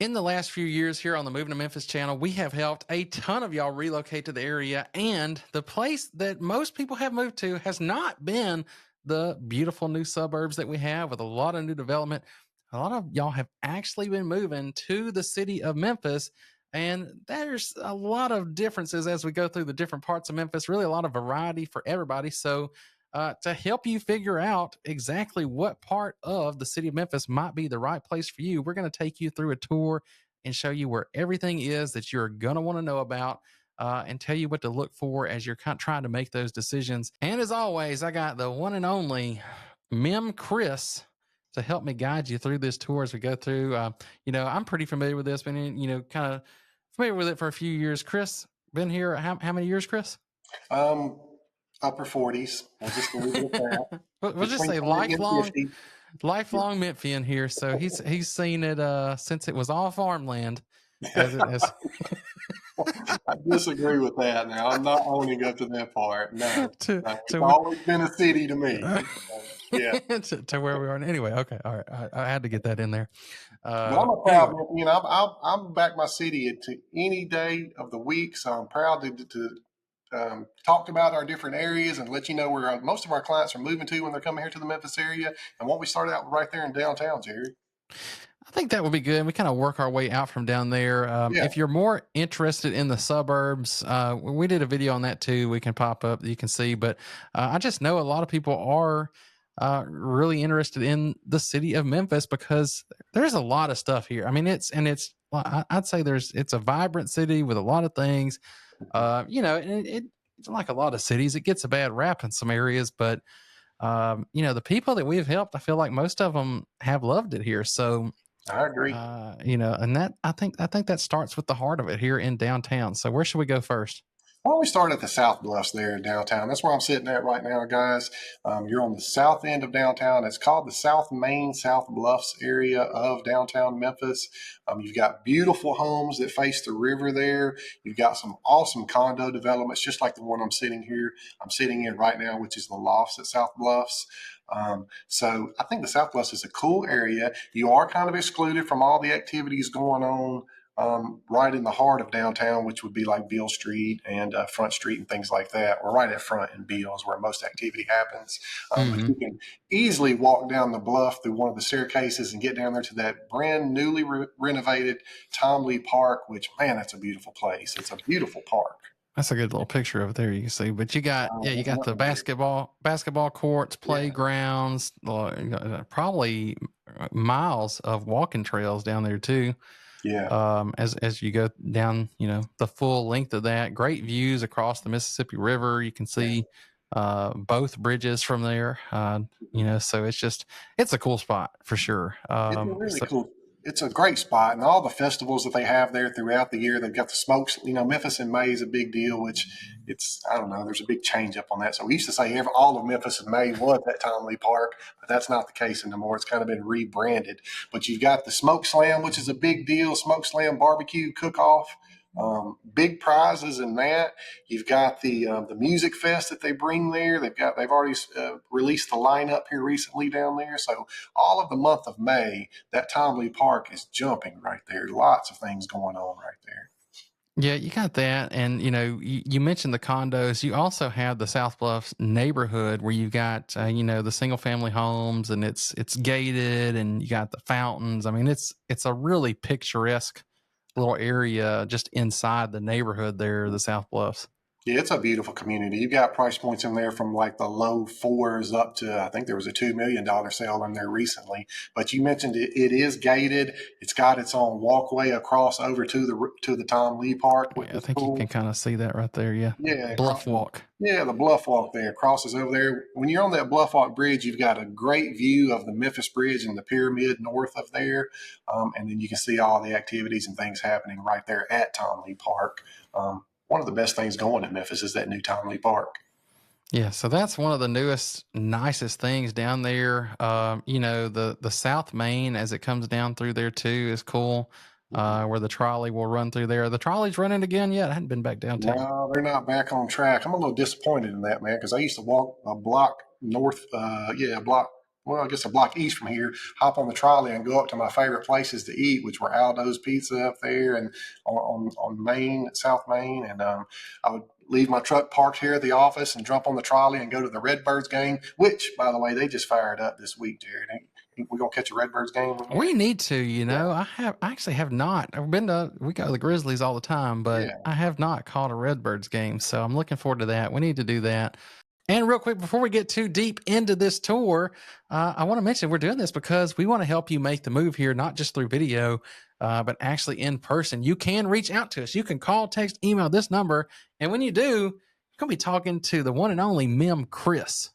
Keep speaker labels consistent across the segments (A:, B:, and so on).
A: In the last few years here on the Moving to Memphis channel, we have helped a ton of y'all relocate to the area. And the place that most people have moved to has not been the beautiful new suburbs that we have with a lot of new development. A lot of y'all have actually been moving to the city of Memphis. And there's a lot of differences as we go through the different parts of Memphis, really a lot of variety for everybody. So, to help you figure out exactly what part of the city of Memphis might be the right place for you, we're going to take you through a tour and show you where everything is that you're going to want to know about, and tell you what to look for as you're trying to make those decisions. And as always, I got the one and only Kris to help me guide you through this tour as we go through. I'm pretty familiar with this, been kind of familiar with it for a few years. Kris, been here how many years, Kris?
B: Um, Upper 40s. We'll just leave it at that.
A: We'll just
B: Between
A: say
B: 40 and
A: lifelong
B: 50.
A: Memphian here. So he's seen it since it was all farmland. As it has
B: I disagree with that now. I'm not owning up to that part. No,
A: to
B: no. It's
A: to
B: always been a city to me. Yeah.
A: to where we are. Anyway, okay, all right. I had to get that in there.
B: But I'm a proud
A: Anyway,
B: Memphian. I'm back my city to any day of the week. So I'm proud to talk about our different areas and let you know where most of our clients are moving to when they're coming here to the Memphis area. And what we started out right there in downtown, Jerry.
A: I think that would be good. We kind of work our way out from down there.
B: Yeah.
A: If you're more interested in the suburbs, we did a video on that too. We can pop up, you can see. But I just know a lot of people are really interested in the city of Memphis because there's a lot of stuff here. I mean, I'd say it's a vibrant city with a lot of things. And it's like a lot of cities, it gets a bad rap in some areas, but the people that we've helped, I feel like most of them have loved it here. So,
B: I agree.
A: and that I think that starts with the heart of it here in downtown. So where should we go first?
B: Why don't we start at the South Bluffs there in downtown? That's where I'm sitting at right now, guys. You're on the south end of downtown. It's called the South Main, South Bluffs area of downtown Memphis. You've got beautiful homes that face the river there. You've got some awesome condo developments, just like the one I'm sitting in right now, which is the Lofts at South Bluffs. So I think the South Bluffs is a cool area. You are kind of excluded from all the activities going on right in the heart of downtown, which would be like Beale Street and Front Street and things like that. We're right at Front and Beale is where most activity happens. But you can easily walk down the bluff through one of the staircases and get down there to that brand newly renovated Tom Lee Park, which, man, that's a beautiful place. It's a beautiful park.
A: That's a good little picture over there you can see. But you got the basketball courts, playgrounds, probably miles of walking trails down there too.
B: Yeah.
A: As you go down, the full length of that, great views across the Mississippi River. You can see both bridges from there. So it's a cool spot for sure.
B: It's a really cool. It's a great spot, and all the festivals that they have there throughout the year. They've got the smokes. Memphis in May is a big deal, which I don't know. There's a big change up on that. So we used to say all of Memphis in May was at Tom Lee Park, but that's not the case anymore. It's kind of been rebranded. But you've got the Smoke Slam, which is a big deal. Smoke Slam barbecue cook-off. Big prizes in that. You've got the music fest that they bring there. They've already released the lineup here recently down there. So all of the month of May, that Tom Lee Park is jumping right there. Lots of things going on right there.
A: Yeah, you got that. And, you mentioned the condos. You also have the South Bluffs neighborhood where you've got, the single family homes, and it's gated, and you got the fountains. I mean, it's a really picturesque little area just inside the neighborhood there, the South Bluffs.
B: Yeah, it's a beautiful community. You've got price points in there from like the low fours up to, I think there was a $2 million sale in there recently. But you mentioned it is gated. It's got its own walkway across over to the Tom Lee Park.
A: Yeah, I think cool. You can kind of see that right there. Yeah.
B: Yeah.
A: Bluff walk.
B: Yeah, the Bluff Walk there crosses over there. When you're on that Bluff Walk bridge, you've got a great view of the Memphis Bridge and the pyramid north of there. And then you can see all the activities and things happening right there at Tom Lee Park. One of the best things going in Memphis is that new Tom Lee Park.
A: Yeah, so that's one of the newest, nicest things down there. The South Main as it comes down through there too is cool. Where the trolley will run through there. The trolley's running again yet? I hadn't been back downtown.
B: No, they're not back on track. I'm a little disappointed in that, man, because I used to walk a block north, a block well, I guess a block east from here, hop on the trolley and go up to my favorite places to eat, which were Aldo's Pizza up there and on Main, South Main. And I would leave my truck parked here at the office and jump on the trolley and go to the Redbirds game, which, by the way, they just fired up this week, Jared. We're going to catch a Redbirds game.
A: We need to,
B: Yeah.
A: I actually have not. We go to the Grizzlies all the time, but
B: Yeah.
A: I have not caught a Redbirds game. So I'm looking forward to that. We need to do that. And real quick, before we get too deep into this tour, I want to mention we're doing this because we want to help you make the move here, not just through video, but actually in person. You can reach out to us. You can call, text, email this number. And when you do, you're going to be talking to the one and only Kris.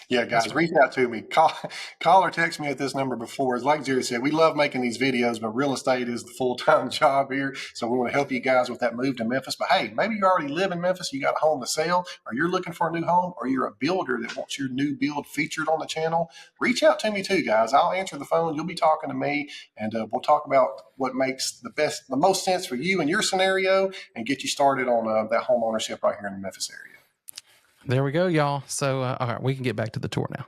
B: Yeah, guys, reach out to me. Call or text me at this number before. As like Jerry said, we love making these videos, but real estate is the full-time job here. So we want to help you guys with that move to Memphis. But hey, maybe you already live in Memphis, you got a home to sell, or you're looking for a new home, or you're a builder that wants your new build featured on the channel. Reach out to me too, guys. I'll answer the phone. You'll be talking to me, and we'll talk about what makes the most sense for you and your scenario, and get you started on that home ownership right here in the Memphis area.
A: There we go, y'all. So, all right, we can get back to the tour now.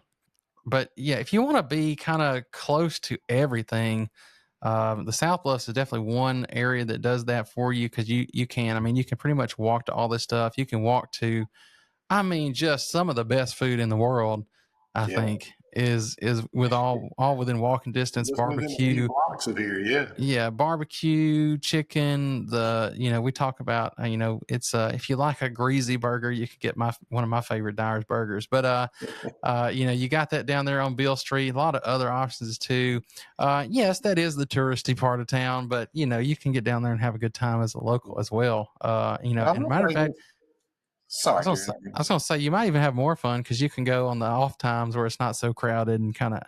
A: But yeah, if you want to be kind of close to everything, the South Bluffs is definitely one area that does that for you because you can. I mean, you can pretty much walk to all this stuff. You can walk to, I mean, just some of the best food in the world. I think is with all within walking distance.
B: Just within a few
A: Barbecue,
B: blocks of here,
A: yeah, barbecue, chicken. We talk about it's if you like a greasy burger, you could get one of my favorite Dyer's burgers. But you got that down there on Beale Street. A lot of other options too. Yes, that is the touristy part of town, but you can get down there and have a good time as a local as well. And matter of fact,
B: sorry,
A: I was gonna say you might even have more fun because you can go on the off times where it's not so crowded and kind of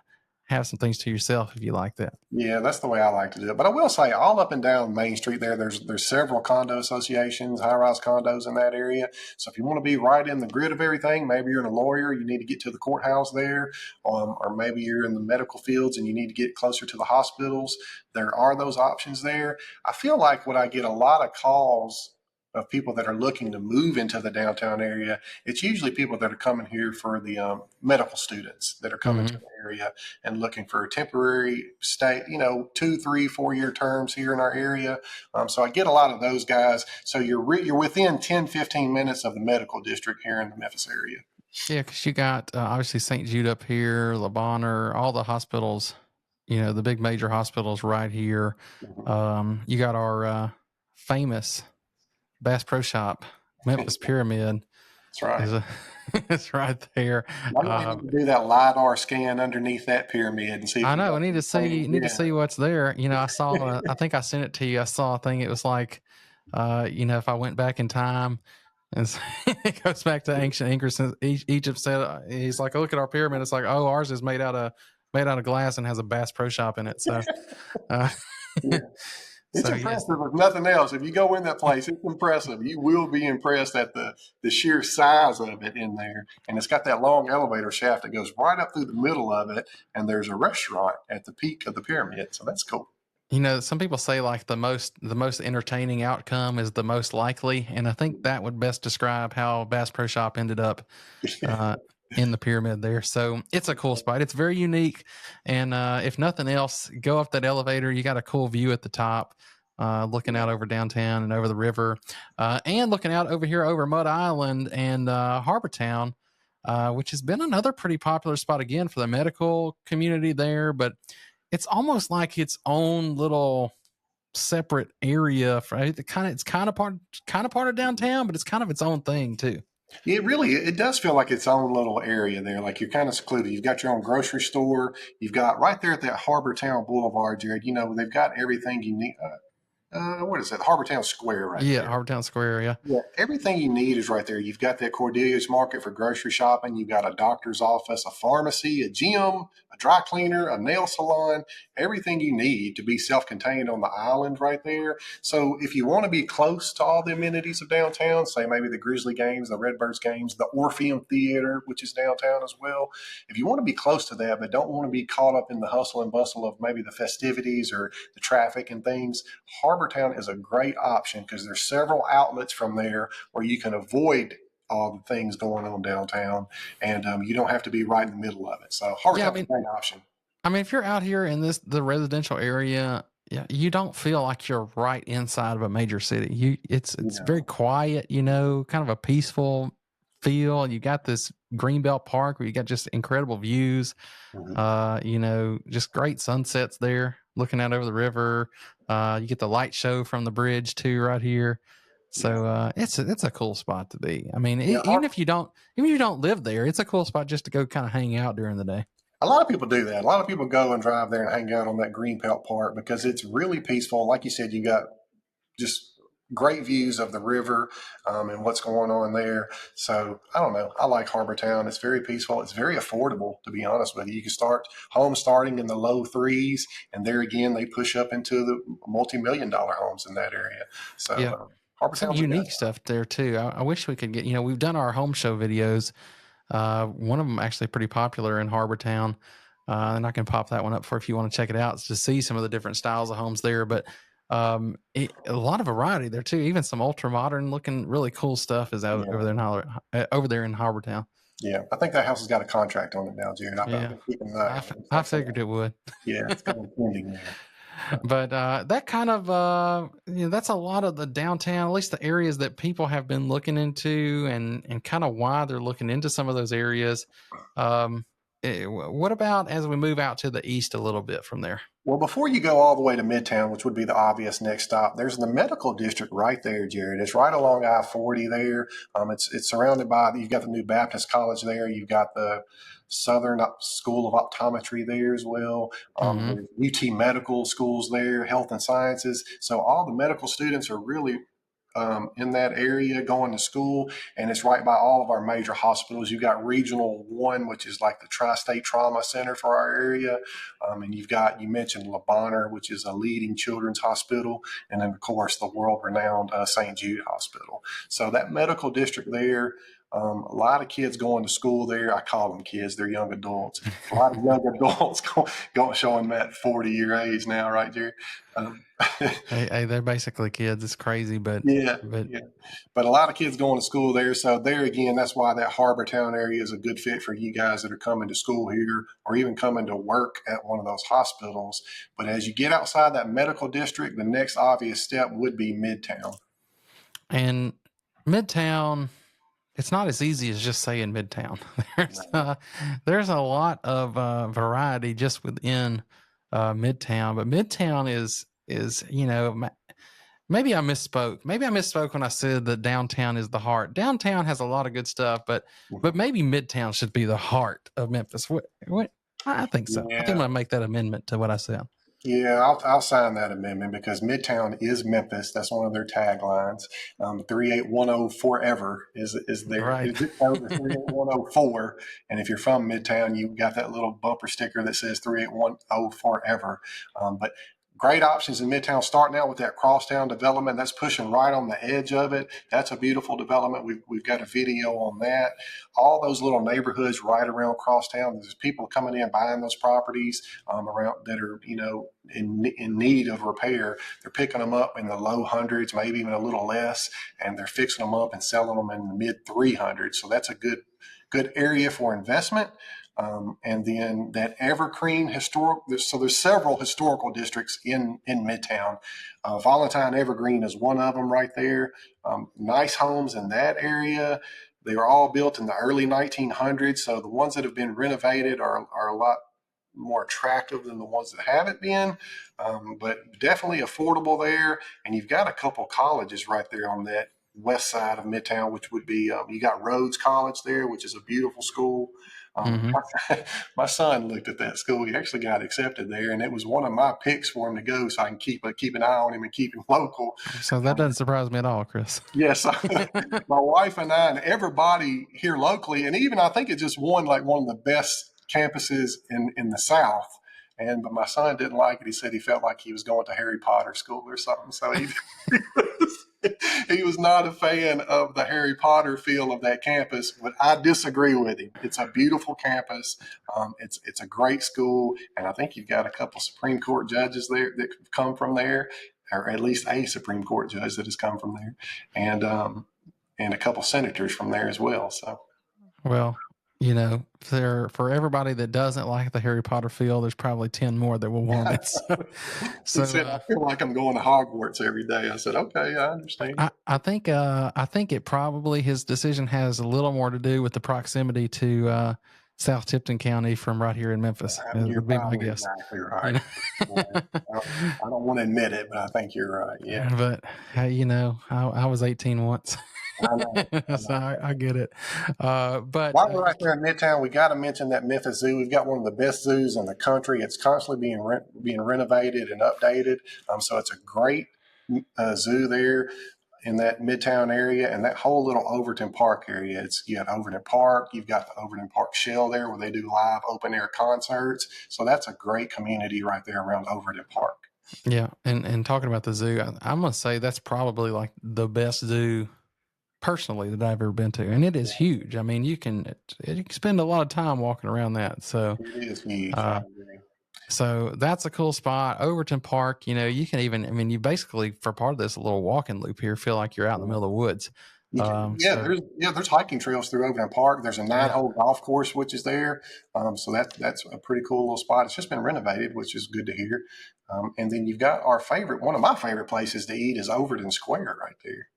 A: have some things to yourself if you like that.
B: Yeah, that's the way I like to do it. But I will say, all up and down Main Street there's several condo associations, high-rise condos in that area. So if you want to be right in the grid of everything, maybe you're a lawyer, you need to get to the courthouse there, or maybe you're in the medical fields and you need to get closer to the hospitals. There are those options there. I feel like what I get a lot of calls of people that are looking to move into the downtown area, it's usually people that are coming here for the medical students that are coming to the area and looking for a temporary stay, 2, 3, 4 year terms here in our area. So I get a lot of those guys. So you're within 10, 15 minutes of the medical district here in the Memphis area.
A: Yeah, because you got obviously St. Jude up here, Le Bonheur, all the hospitals, the big major hospitals right here. You got our famous Bass Pro Shop, Memphis Pyramid.
B: That's right.
A: It's right there.
B: I need to do that LiDAR scan underneath that pyramid and see.
A: I know. I need to see what's there. I saw. I think I sent it to you. I saw a thing. It was like, if I went back in time, and it goes back to ancient Egypt. Said he's like, look at our pyramid. It's like, oh, ours is made out of glass and has a Bass Pro Shop in it. So,
B: yeah. It's impressive, if nothing else. If you go in that place, it's impressive. You will be impressed at the sheer size of it in there. And it's got that long elevator shaft that goes right up through the middle of it. And there's a restaurant at the peak of the pyramid. So that's cool.
A: Some people say like the most entertaining outcome is the most likely. And I think that would best describe how Bass Pro Shop ended up in the pyramid there. So it's a cool spot. It's very unique. And if nothing else, go up that elevator. You got a cool view at the top, looking out over downtown and over the river, and looking out over here over Mud Island and Harbor Town, which has been another pretty popular spot again for the medical community there. But it's almost like its own little separate area. It's kind of part of downtown, but it's kind of its own thing too.
B: It does feel like its own little area there. Like you're kind of secluded. You've got your own grocery store. You've got right there at that Harbor Town Boulevard, Jared. They've got everything you need. What is it? Harbor Town Square right there.
A: Yeah, Harbor Town Square, yeah.
B: Yeah, everything you need is right there. You've got that Cordelia's Market for grocery shopping. You've got a doctor's office, a pharmacy, a gym, a dry cleaner, a nail salon, everything you need to be self-contained on the island right there. So if you want to be close to all the amenities of downtown, say maybe the Grizzly games, the Redbirds games, the Orpheum Theater, which is downtown as well. If you want to be close to that, but don't want to be caught up in the hustle and bustle of maybe the festivities or the traffic and things, Harbor Town is a great option because there's several outlets from there where you can avoid all the things going on downtown, and you don't have to be right in the middle of it. So Harbortown's a great option.
A: I mean, if you're out here in the residential area, yeah, you don't feel like you're right inside of a major city. It's very quiet, kind of a peaceful feel. You got this Greenbelt Park where you got just incredible views. Just great sunsets there, looking out over the river. You get the light show from the bridge too, right here. So it's a cool spot to be. I mean, even if you don't live there, it's a cool spot just to go kind of hang out during the day.
B: A lot of people do that. A lot of people go and drive there and hang out on that Greenbelt Park because it's really peaceful. Like you said, you got just great views of the river and what's going on there. So I don't know. I like Harbortown. It's very peaceful. It's very affordable, to be honest with you. You can start homes starting in the low threes, and there again, they push up into the multi-million-dollar homes in that area. So
A: some unique stuff there too. I wish we could get, we've done our home show videos. One of them actually pretty popular in Harbortown. And I can pop that one up for if you want to check it out to see some of the different styles of homes there. But a lot of variety there too. Even some ultra modern looking, really cool stuff is out over there in Harbortown.
B: Yeah, I think that house has got a contract on it now, Jared. I've been keeping an eye on it.
A: I figured it would.
B: Yeah, it's kind of pending there.
A: But that kind of that's a lot of the downtown, at least the areas that people have been looking into, and kind of why they're looking into some of those areas. What about as we move out to the east a little bit from there?
B: Well, before you go all the way to Midtown, which would be the obvious next stop, there's the medical district right there, Jared. It's right along I-40 there. It's surrounded by, you've got the new Baptist College there. You've got the Southern School of Optometry there as well. There's UT Medical Schools there, Health and Sciences. So all the medical students are really in that area going to school, and it's right by all of our major hospitals. You've got Regional 1, which is like the Tri-State Trauma Center for our area, and you mentioned Le Bonheur, which is a leading children's hospital, and then of course the world-renowned St. Jude Hospital. So that medical district there, a lot of kids going to school there. I call them kids; they're young adults. A lot of young adults showing that 40-year age now, right, Jerry?
A: Hey, they're basically kids. It's crazy, but
B: a lot of kids going to school there. So there again, that's why that Harbortown area is a good fit for you guys that are coming to school here or even coming to work at one of those hospitals. But as you get outside that medical district, the next obvious step would be Midtown.
A: And Midtown, it's not as easy as just saying Midtown. There's a lot of variety just within Midtown, but Midtown is maybe I misspoke. Maybe I misspoke when I said that downtown is the heart. Downtown has a lot of good stuff, but maybe Midtown should be the heart of Memphis. What? I think so. I think I'm gonna make that amendment to what I said.
B: Yeah, I'll sign that amendment because Midtown is Memphis. That's one of their taglines. 3810 forever is their
A: right.
B: 38104. And if you're from Midtown, you've got that little bumper sticker that says 3810 forever. But great options in Midtown, starting out with that Crosstown development. That's pushing right on the edge of it. That's a beautiful development. We've got a video on that. All those little neighborhoods right around Crosstown, there's people coming in buying those properties around that are in need of repair. They're picking them up in the low hundreds, maybe even a little less, and they're fixing them up and selling them in the mid 300s. So that's a good area for investment. And then that Evergreen so there's several historical districts in Midtown. Valentine Evergreen is one of them right there. Nice homes in that area. They were all built in the early 1900s. So the ones that have been renovated are a lot more attractive than the ones that haven't been, but definitely affordable there. And you've got a couple colleges right there on that west side of Midtown, which would be, you got Rhodes College there, which is a beautiful school. My son looked at that school. He actually got accepted there, and it was one of my picks for him to go, so I can keep an eye on him and keep him local.
A: So that doesn't surprise me at all, Kris.
B: Yes, my wife and I and everybody here locally, and even I think it just won like one of the best campuses in the South. But my son didn't like it. He said he felt like he was going to Harry Potter school or something. So he was not a fan of the Harry Potter feel of that campus, but I disagree with him. It's a beautiful campus. It's a great school. And I think you've got a couple Supreme Court judges there that come from there, or at least a Supreme Court judge that has come from there. And and a couple senators from there as well. So.
A: Well, for everybody that doesn't like the Harry Potter feel, there's probably 10 more that will want it.
B: He
A: So,
B: said, I feel like I'm going to Hogwarts every day. I said, okay, I understand.
A: I think it probably, his decision has a little more to do with the proximity to South Tipton County from right here in Memphis. It
B: You're
A: would be my
B: probably
A: guess.
B: exactly
A: You
B: right. Yeah.
A: know?
B: I don't want to admit it, but I think you're right. Yeah,
A: But I was 18 once.
B: I know. I
A: So
B: know.
A: I get it. But
B: While we're right there in Midtown, we got to mention that Memphis Zoo. We've got one of the best zoos in the country. It's constantly being renovated and updated. So it's a great zoo there in that Midtown area, and that whole little Overton Park area. You got Overton Park. You've got the Overton Park Shell there, where they do live open air concerts. So that's a great community right there around Overton Park.
A: yeah, and talking about the zoo, I'm gonna say that's probably like the best zoo personally that I've ever been to, and it is huge. I mean, you can spend a lot of time walking around that. So,
B: It is huge. I
A: uh,
B: agree.
A: so that's a cool spot. Overton Park, you can even, I mean, you basically for part of this little walking loop here feel like you're out in the middle of the woods. So
B: There's hiking trails through Overton Park. There's a
A: yeah,
B: 9-hole golf course which is there, so that's a pretty cool little spot. It's just been renovated, which is good to hear. And then you've got one of my favorite places to eat is Overton Square right there.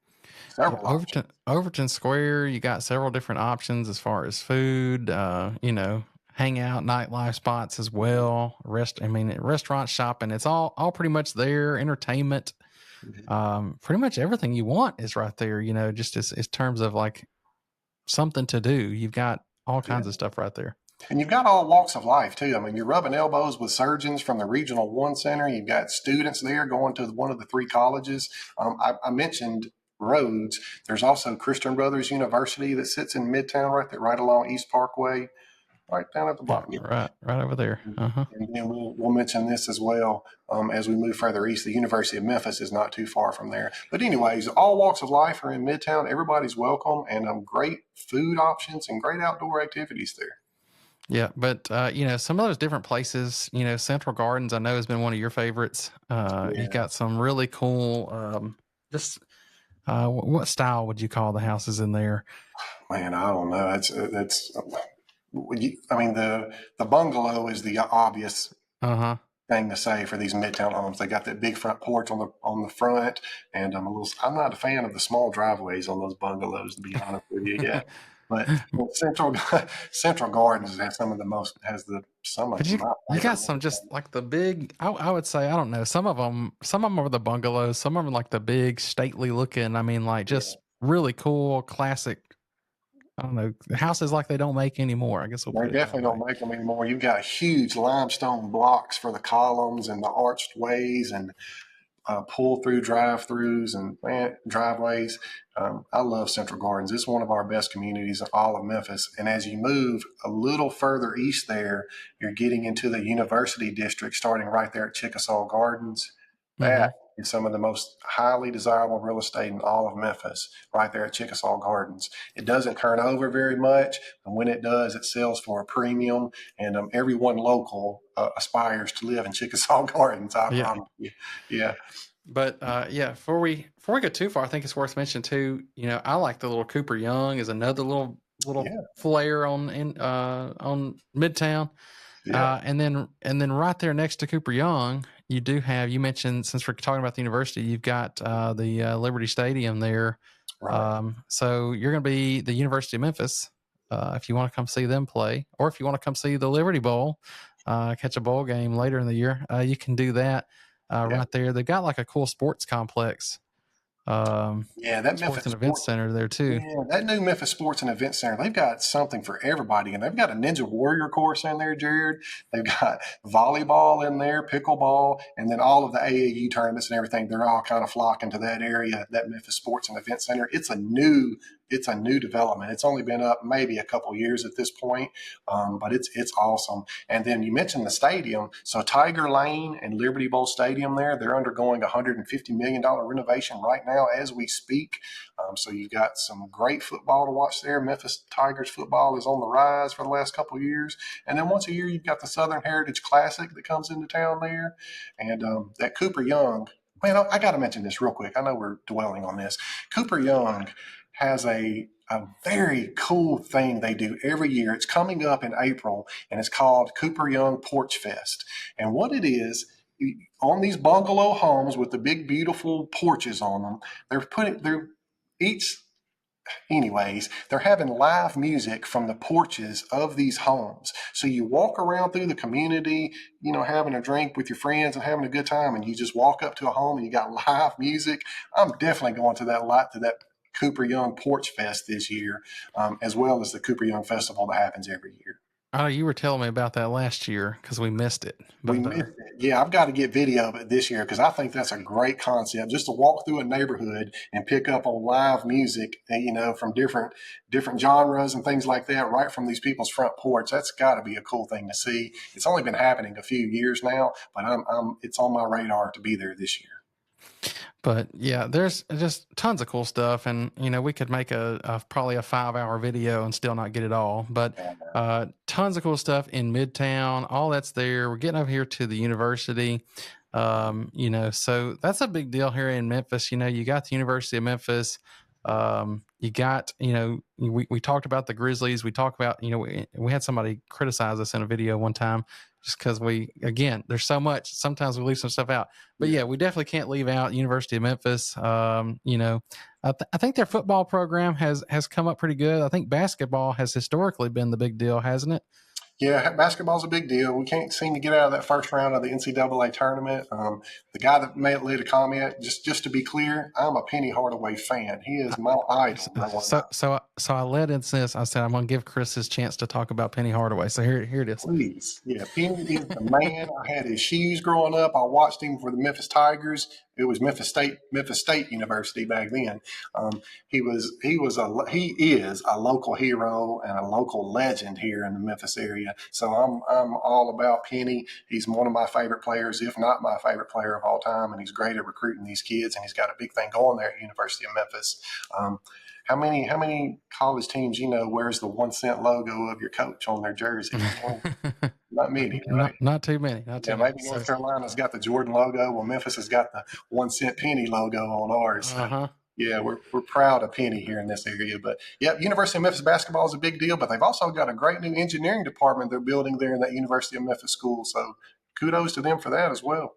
A: yeah,
B: Several options.
A: Overton Square, you got several different options as far as food, hangout, nightlife spots as well. Restaurant shopping, it's all pretty much there. Entertainment, pretty much everything you want is right there. Just as terms of like something to do, you've got all
B: Yeah.
A: kinds of stuff right there.
B: And you've got all walks of life too. I mean, you're rubbing elbows with surgeons from the Regional One Center. You've got students there going to one of the 3 colleges. I mentioned Rhodes. There's also Christian Brothers University that sits in Midtown, right there, right along East Parkway, right down at the
A: Yeah,
B: bottom.
A: right over there.
B: And then we'll mention this as well as we move further east. The University of Memphis is not too far from there. But anyways, all walks of life are in Midtown. Everybody's welcome, and great food options and great outdoor activities there.
A: Yeah, but some of those different places, Central Gardens, I know has been one of your favorites. You
B: Yeah,
A: got some really cool. Just what style would you call the houses in there?
B: man, I don't know. That's. I mean, the bungalow is the obvious
A: Uh huh.
B: thing to say for these midtown homes. They got that big front porch on the front, and I'm not a fan of the small driveways on those bungalows, to be honest with you. Yeah, but Central Gardens has some
A: But
B: of my
A: you got
B: favorite
A: some
B: ones.
A: just like the big. I would say I don't know. Some of them are the bungalows. Some of them are like the big stately looking. I mean, like
B: Yeah.
A: just really cool classic. I don't know, houses like they don't make anymore. I guess we'll
B: They
A: put it that
B: definitely
A: way.
B: don't make them anymore. You've got huge limestone blocks for the columns and the arched ways and pull through drive-throughs and driveways. I love Central Gardens. It's one of our best communities in all of Memphis. And as you move a little further east there, you're getting into the University District, starting right there at Chickasaw Gardens.
A: Mm-hmm.
B: That is some of the most highly desirable real estate in all of Memphis, right there at Chickasaw Gardens. It doesn't turn over very much, and when it does, it sells for a premium. And everyone local aspires to live in Chickasaw Gardens. I
A: Yeah.
B: promise you. Yeah.
A: But before we go too far, I think it's worth mentioning too. I like the little Cooper Young is another little
B: Yeah.
A: flare on Midtown.
B: Yeah.
A: And then right there next to Cooper Young, you mentioned, since we're talking about the university, you've got the Liberty Stadium there.
B: Right.
A: So you're going to be the University of Memphis if you want to come see them play, or if you want to come see the Liberty Bowl, catch a bowl game later in the year, you can do that
B: Yeah.
A: right there. They've got like a cool sports complex,
B: Yeah. That
A: sports
B: Memphis
A: and events
B: Sports.
A: center there too.
B: Yeah, that new Memphis Sports and Event Center, they've got something for everybody. And they've got a Ninja Warrior course in there, Jared. They've got volleyball in there, pickleball, and then all of the AAU tournaments and everything. They're all kind of flocking to that area, that Memphis Sports and Event Center. It's a new development. It's only been up maybe a couple years at this point, but it's awesome. And then you mentioned the stadium. So Tiger Lane and Liberty Bowl Stadium they're undergoing a $150 million renovation right now as we speak. So you've got some great football to watch there. Memphis Tigers football is on the rise for the last couple of years. And then once a year, you've got the Southern Heritage Classic that comes into town there. And that Cooper Young Well, I got to mention this real quick. I know we're dwelling on this. Cooper Young has a very cool thing they do every year. It's coming up in April, and it's called Cooper Young Porch Fest. And what it is, on these bungalow homes with the big, beautiful porches on them, they're each anyways, they're having live music from the porches of these homes. So you walk around through the community, having a drink with your friends and having a good time, and you just walk up to a home and you got live music. I'm definitely going to that Cooper Young Porch Fest this year, as well as the Cooper Young Festival that happens every year.
A: Oh, you were telling me about that last year because we missed it.
B: We
A: But
B: missed it. Yeah, I've got to get video of it this year because I think that's a great concept. Just to walk through a neighborhood and pick up on live music, from different genres and things like that, right from these people's front porch. That's got to be a cool thing to see. It's only been happening a few years now, but it's on my radar to be there this year.
A: But yeah, there's just tons of cool stuff, and we could make probably a 5-hour video and still not get it all. But tons of cool stuff in Midtown. All that's there. We're getting over here to the university. So that's a big deal here in Memphis. You got the University of Memphis. You got, we talked about the Grizzlies. We talked about, we had somebody criticize us in a video one time just because there's so much. Sometimes we leave some stuff out. But yeah, we definitely can't leave out University of Memphis. I think their football program has come up pretty good. I think basketball has historically been the big deal, hasn't it?
B: Yeah, basketball's a big deal. We can't seem to get out of that first round of the NCAA tournament. The guy that made a comment, just to be clear, I'm a Penny Hardaway fan. He is my idol growing up.
A: So I led into this. I said I'm going to give Kris his chance to talk about Penny Hardaway. So here it is.
B: Please, yeah, Penny is the man. I had his shoes growing up. I watched him for the Memphis Tigers. It was Memphis State University back then. He is a local hero and a local legend here in the Memphis area. So I'm all about Penny. He's one of my favorite players, if not my favorite player of all time, and he's great at recruiting these kids. And he's got a big thing going there at University of Memphis. How many college teams wears the 1 cent logo of your coach on their jersey? Not many, right?
A: Not too many. Not too many.
B: Maybe North Carolina's got the Jordan logo. Well, Memphis has got the 1 cent penny logo on ours. So, yeah, we're proud of Penny here in this area. But yeah, University of Memphis basketball is a big deal. But they've also got a great new engineering department they're building there in that University of Memphis school. So kudos to them for that as well.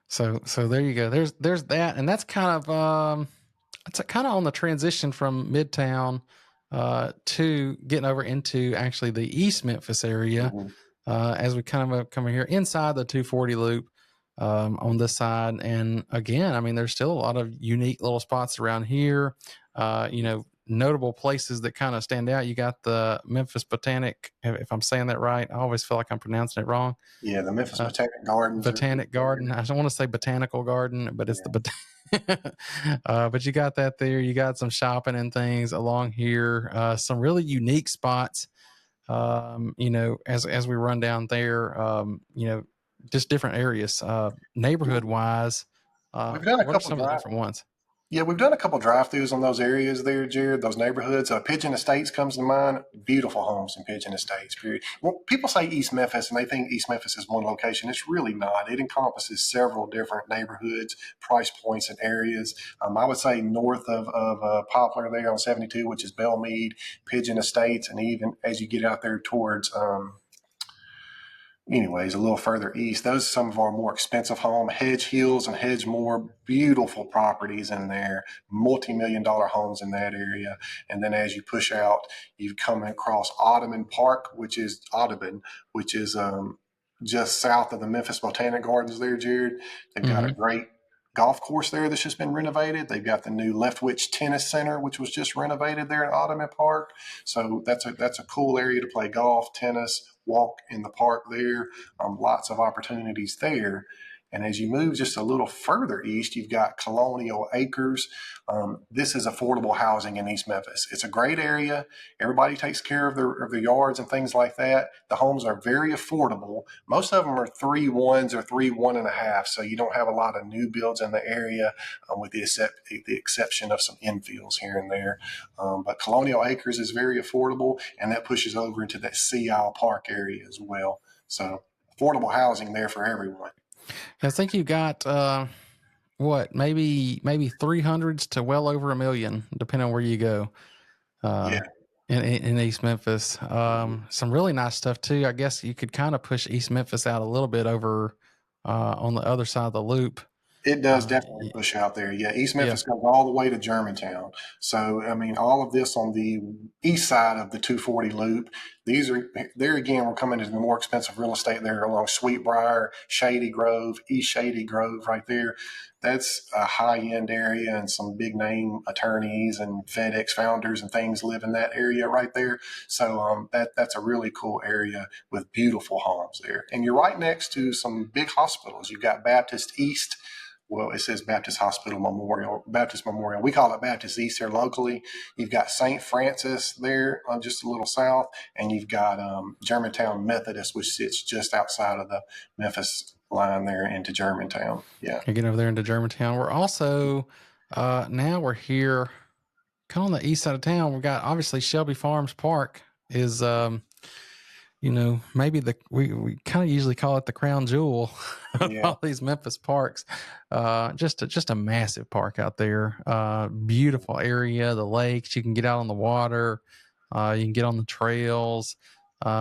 A: So there you go. There's that, and that's kind of it's kind of on the transition from Midtown to getting over into actually the East Memphis area.
B: Mm-hmm.
A: As we kind of come here inside the 240 loop on this side. And again, I mean, there's still a lot of unique little spots around here. Notable places that kind of stand out. You got the Memphis Botanic, if I'm saying that right. I always feel like I'm pronouncing it wrong.
B: Yeah, the Memphis Botanic Garden.
A: Botanic Garden. I don't want to say botanical garden, but it's the but you got that there. You got some shopping and things along here. Some really unique spots. As we run down there, just different areas, neighborhood wise.
B: We've done a couple
A: of the different ones.
B: Yeah, we've done a couple drive-throughs on those areas there, Jared, those neighborhoods. Pigeon Estates comes to mind. Beautiful homes in Pigeon Estates, period. Well, people say East Memphis, and they think East Memphis is one location. It's really not. It encompasses several different neighborhoods, price points, and areas. I would say north of Poplar there on 72, which is Belmead, Pigeon Estates, and even as you get out there towards anyways, a little further east, those are some of our more expensive home, Hedge Hills and Hedgemore, beautiful properties in there, multi-million-dollar homes in that area. And then as you push out, you come across Audubon Park, which is just south of the Memphis Botanic Gardens there, Jared. They've got a great golf course there that's just been renovated. They've got the new Leftwich Tennis Center, which was just renovated there in Audubon Park. So that's a cool area to play golf, tennis, walk in the park there. Lots of opportunities there. And as you move just a little further east, you've got Colonial Acres. This is affordable housing in East Memphis. It's a great area. Everybody takes care of their yards and things like that. The homes are very affordable. Most of them are 3.1s or 3.1.5, so you don't have a lot of new builds in the area, with the exception of some infills here and there. But Colonial Acres is very affordable, and that pushes over into that Sea Isle Park area as well. So affordable housing there for everyone.
A: I think you got what, maybe 300s to well over a million, depending on where you go.
B: Yeah.
A: Uh, in East Memphis, some really nice stuff too. I guess you could kind of push East Memphis out a little bit over on the other side of the loop.
B: It does
A: Uh,
B: definitely push out there. Yeah, East
A: yeah,
B: Memphis goes all the way to Germantown. So, I mean, all of this on the east side of the 240 loop. These are, there again, we're coming into the more expensive real estate there along Sweetbriar, Shady Grove, East Shady Grove right there. That's a high end area, and some big name attorneys and FedEx founders and things live in that area right there. So that's a really cool area with beautiful homes there. And you're right next to some big hospitals. You've got Baptist East. Well, it says Baptist Hospital Memorial, Baptist Memorial. We call it Baptist East here locally. You've got St. Francis there, just a little south, and you've got Germantown Methodist, which sits just outside of the Memphis line there into Germantown. Yeah.
A: you get over there into Germantown. We're also now we're here kind of on the east side of town. We've got obviously Shelby Farms Park is maybe we kind of usually call it the crown jewel of
B: Yeah.
A: all these Memphis parks. Just a massive park out there. Beautiful area, the lakes. You can get out on the water. You can get on the trails.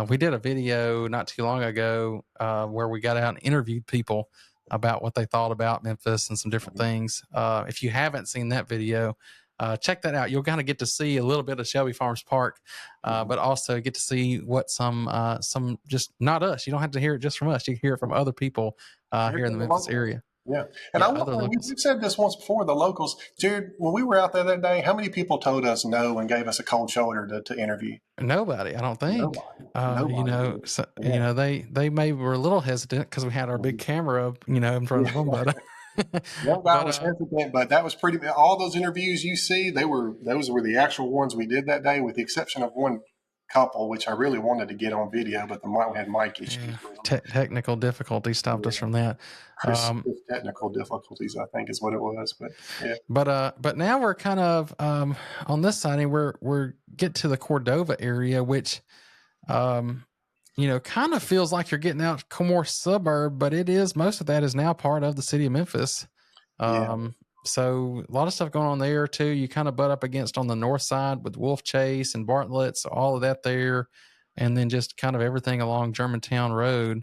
A: We did a video not too long ago where we got out and interviewed people about what they thought about Memphis and some different things. If you haven't seen that video, check that out. You'll kind of get to see a little bit of Shelby Farms Park, but also get to see what some just not us. You don't have to hear it just from us. You can hear it from other people here in the Memphis area.
B: Yeah. And
A: Yeah,
B: I
A: other
B: wonder,
A: locals.
B: we've said this once before, the locals, Jared, when we were out there that day, how many people told us no and gave us a cold shoulder to interview?
A: Nobody, I don't think.
B: Nobody. Nobody. Yeah.
A: They maybe were a little hesitant because we had our big camera, in front of them, but
B: One guy
A: but
B: was hesitant, but that was pretty. All those interviews you see, those were the actual ones we did that day, with the exception of one couple, which I really wanted to get on video, but we had mic issues
A: yeah,
B: with them.
A: technical difficulties stopped us from that.
B: Chris, technical difficulties, I think, is what it was. But yeah,
A: But now we're kind of on this side, and we're get to the Cordova area, which kind of feels like you're getting out more suburb, but it is, most of that is now part of the city of Memphis.
B: yeah,
A: So a lot of stuff going on there too. You kind of butt up against on the north side with Wolf Chase and Bartlett, so all of that there, and then just kind of everything along Germantown Road,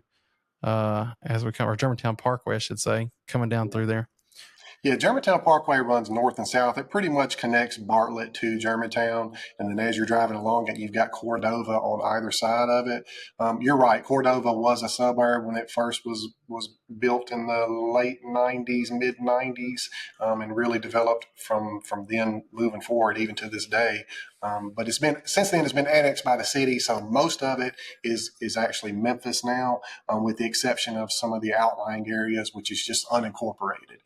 A: as we come, or Germantown Parkway, I should say, coming down through there.
B: yeah. Germantown Parkway runs north and south. It pretty much connects Bartlett to Germantown, and then as you're driving along it, you've got Cordova on either side of it. You're right. Cordova was a suburb when it first was built in the late '90s, mid '90s, and really developed from then moving forward, even to this day. But it's been since then it's been annexed by the city, so most of it is actually Memphis now, with the exception of some of the outlying areas, which is just unincorporated.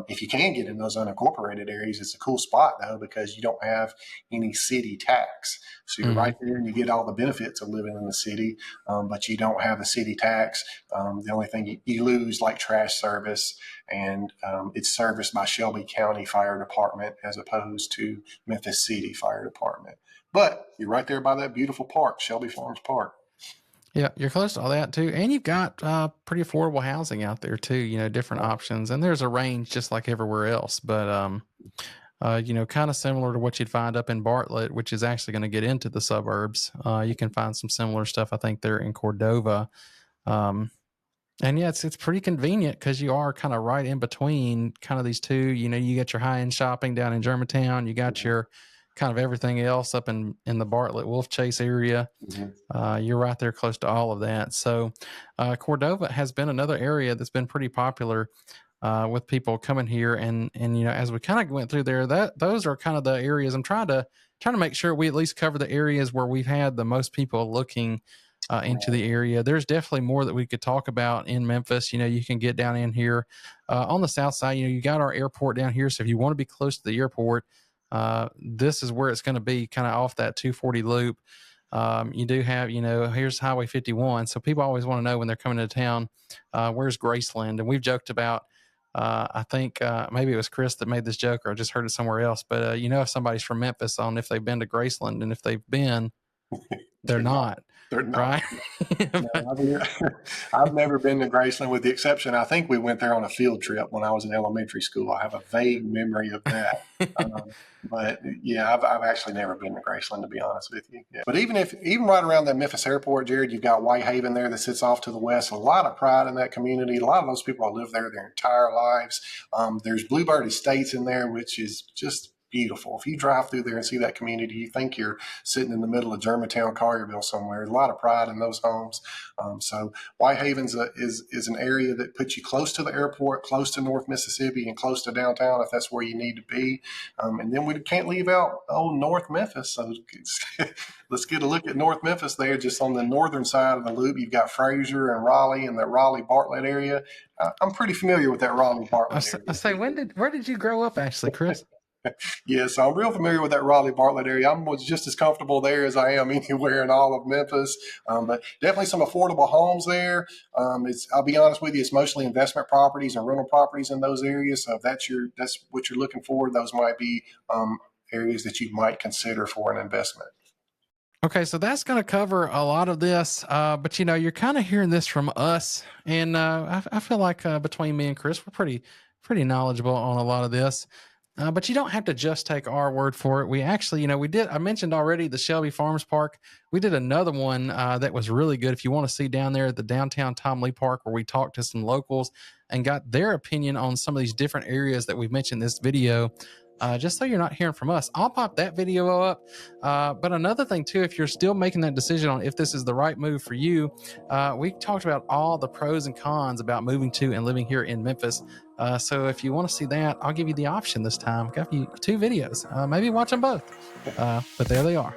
B: If you can get in those unincorporated areas, it's a cool spot though, because you don't have any city tax. So you're right there and you get all the benefits of living in the city, but you don't have the city tax. The only thing you lose, like trash service, and it's serviced by Shelby County Fire Department as opposed to Memphis City Fire Department. But you're right there by that beautiful park, Shelby Farms Park.
A: Yeah, you're close to all that too, and you've got pretty affordable housing out there too. Different options, and there's a range just like everywhere else. But kind of similar to what you'd find up in Bartlett, which is actually going to get into the suburbs. You can find some similar stuff, I think, there in Cordova. And yeah, it's pretty convenient because you are kind of right in between kind of these two. You got your high end shopping down in Germantown. You got your kind of everything else up in the Bartlett Wolf Chase area. You're right there close to all of that. So Cordova has been another area that's been pretty popular with people coming here. And as we kind of went through there, those are kind of the areas I'm trying to make sure we at least cover the areas where we've had the most people looking into the area. There's definitely more that we could talk about in Memphis. You can get down in here on the south side. You got our airport down here. So if you want to be close to the airport, this is where it's going to be, kind of off that 240 loop. You do have, here's Highway 51. So people always want to know when they're coming into town, where's Graceland? And we've joked about, I think maybe it was Kris that made this joke, or I just heard it somewhere else. But if somebody's from Memphis, on if they've been to Graceland, and if they've been, they're not.
B: They're not.
A: right?
B: No, I've never been to Graceland, with the exception, I think we went there on a field trip when I was in elementary school. I have a vague memory of that. Um, but yeah, I've actually never been to Graceland, to be honest with you. Yeah. But even right around that Memphis airport, Jared, you've got Whitehaven there that sits off to the west. A lot of pride in that community. A lot of those people have lived there their entire lives. There's Bluebird Estates in there, which is just beautiful. If you drive through there and see that community, you think you're sitting in the middle of Germantown, Collierville somewhere. There's a lot of pride in those homes. So Whitehaven's is an area that puts you close to the airport, close to North Mississippi, and close to downtown if that's where you need to be. And then we can't leave out North Memphis. So let's get a look at North Memphis there. Just on the northern side of the loop, you've got Fraser and Raleigh and that Raleigh-Bartlett area. I'm pretty familiar with that Raleigh-Bartlett area.
A: I say, where did you grow up, actually, Kris?
B: Yeah, so I'm real familiar with that Raleigh-Bartlett area. I'm just as comfortable there as I am anywhere in all of Memphis. But definitely some affordable homes there. I'll be honest with you, it's mostly investment properties and rental properties in those areas. So if that's what you're looking for, those might be areas that you might consider for an investment.
A: Okay, so that's going to cover a lot of this, but you're kind of hearing this from us, and I feel like between me and Kris, we're pretty knowledgeable on a lot of this. But you don't have to just take our word for it. We actually, I mentioned already the Shelby Farms Park. We did another one that was really good. If you want to see down there at the downtown Tom Lee Park, where we talked to some locals and got their opinion on some of these different areas that we've mentioned in this video. Just so you're not hearing from us, I'll pop that video up. But another thing too, if you're still making that decision on if this is the right move for you, we talked about all the pros and cons about moving to and living here in Memphis. So if you want to see that, I'll give you the option this time. I've got you 2 videos. Maybe watch them both. But there they are.